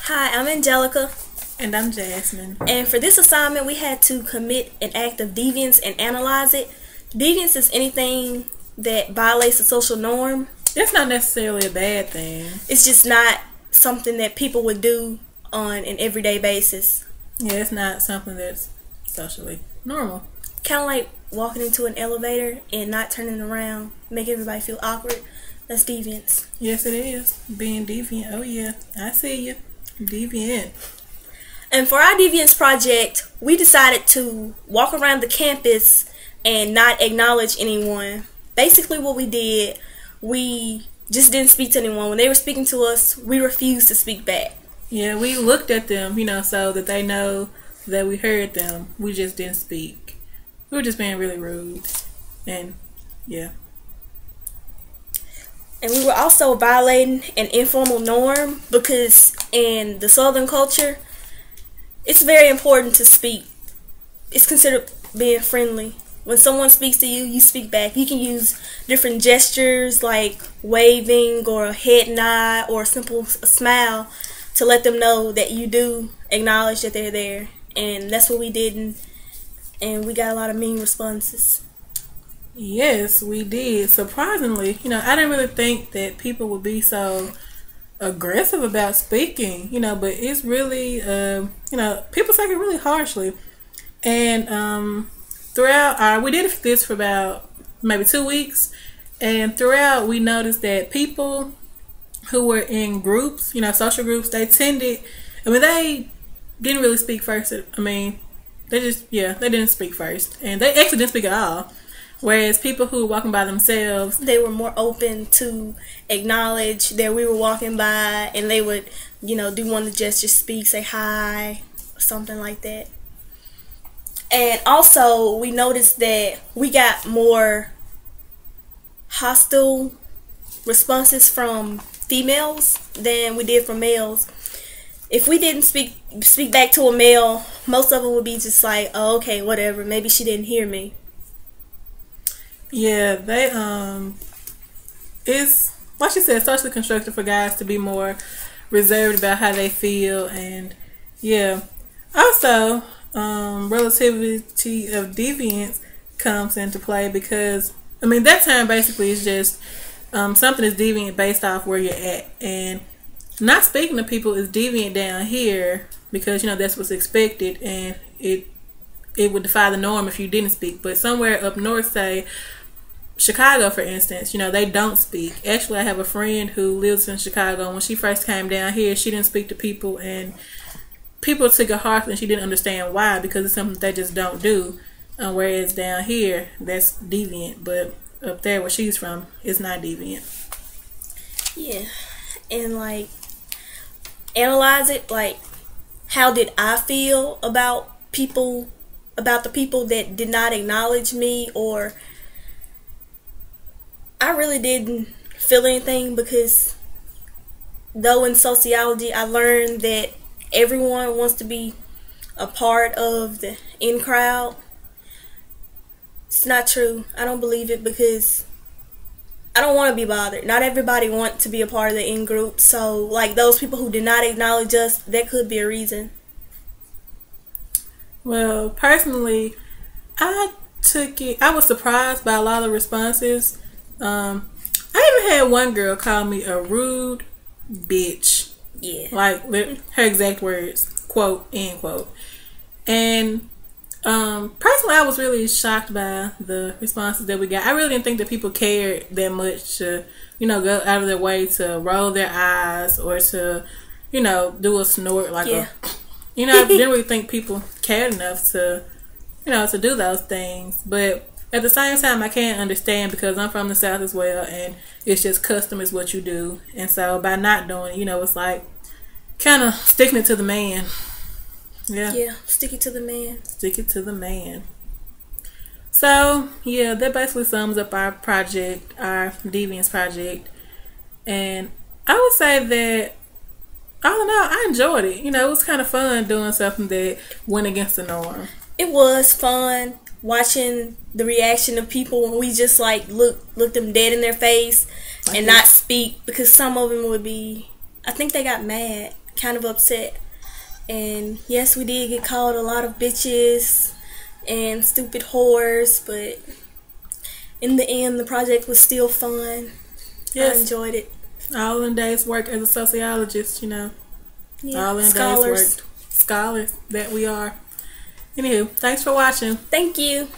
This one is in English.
Hi, I'm Angelica, And I'm Jasmine. and for this assignment, we had to commit an act of deviance and analyze it. Deviance is anything that violates the social norm. It's not necessarily a bad thing. It's just not something that people would do on an everyday basis. Yeah, it's not something that's socially normal. Kind of like walking into an elevator and not turning around, make everybody feel awkward. That's deviance. Yes, it is. Being deviant. Oh, yeah. I see you. Deviant. And for our Deviance Project, we decided to walk around the campus and not acknowledge anyone. Basically what we did, we just didn't speak to anyone. When they were speaking to us, we refused to speak back. Yeah, we looked at them, so that they know that we heard them. We just didn't speak. We were just being really rude. And, yeah. And we were also violating an informal norm because in the Southern culture, it's very important to speak. It's considered being friendly. When someone speaks to you, you speak back. You can use different gestures like waving or a head nod or a simple smile to let them know that you do acknowledge that they're there. And that's what we did, and we got a lot of mean responses. Yes, we did. Surprisingly, I didn't really think that people would be so aggressive about speaking, but it's really, people take it really harshly. And throughout we did this for about maybe 2 weeks, and throughout we noticed that people who were in groups, social groups, they they didn't really speak first. They didn't speak first, and they actually didn't speak at all. Whereas people who were walking by themselves, they were more open to acknowledge that we were walking by, and they would, do one of the gestures, speak, say hi, something like that. And also, we noticed that we got more hostile responses from females than we did from males. If we didn't speak back to a male, most of them would be just like, oh, okay, whatever, maybe she didn't hear me. Yeah, it's like you said, socially constructed for guys to be more reserved about how they feel, and also relativity of deviance comes into play because that term basically is just something is deviant based off where you're at, and not speaking to people is deviant down here because that's what's expected, and it would defy the norm if you didn't speak. But somewhere up north, say Chicago, for instance, they don't speak. Actually, I have a friend who lives in Chicago, and when she first came down here, she didn't speak to people, and people took it harshly, and she didn't understand why, because it's something they just don't do. Whereas down here, that's deviant, but up there where she's from, it's not deviant. Yeah, and analyze it, how did I feel about the people that did not acknowledge me, or I really didn't feel anything, because though in sociology I learned that everyone wants to be a part of the in crowd, it's not true. I don't believe it because I don't want to be bothered. Not everybody wants to be a part of the in group, so those people who did not acknowledge us, that could be a reason. Well, personally, I was surprised by a lot of responses. I even had one girl call me a rude bitch. Yeah. Her exact words, quote, end quote. And personally, I was really shocked by the responses that we got. I really didn't think that people cared that much to, go out of their way to roll their eyes or to, do a snort I didn't really think people cared enough to, to do those things. But at the same time, I can't understand because I'm from the South as well, and it's just custom is what you do. And so by not doing it, it's like kind of sticking it to the man. Yeah, stick it to the man. Stick it to the man. So, yeah, that basically sums up our project, our Deviance Project. And I would say that, all in all, I enjoyed it. It was kind of fun doing something that went against the norm. It was fun watching the reaction of people when we just look them dead in their face and not speak, because some of them would be, I think they got mad. kind of upset. And yes, we did get called a lot of bitches and stupid whores, but in the end, the project was still fun. Yes. I enjoyed it. All in day's work as a sociologist, you know. Yeah. All in Scholars. day's work. Scholars that we are. Anywho, thanks for watching. Thank you.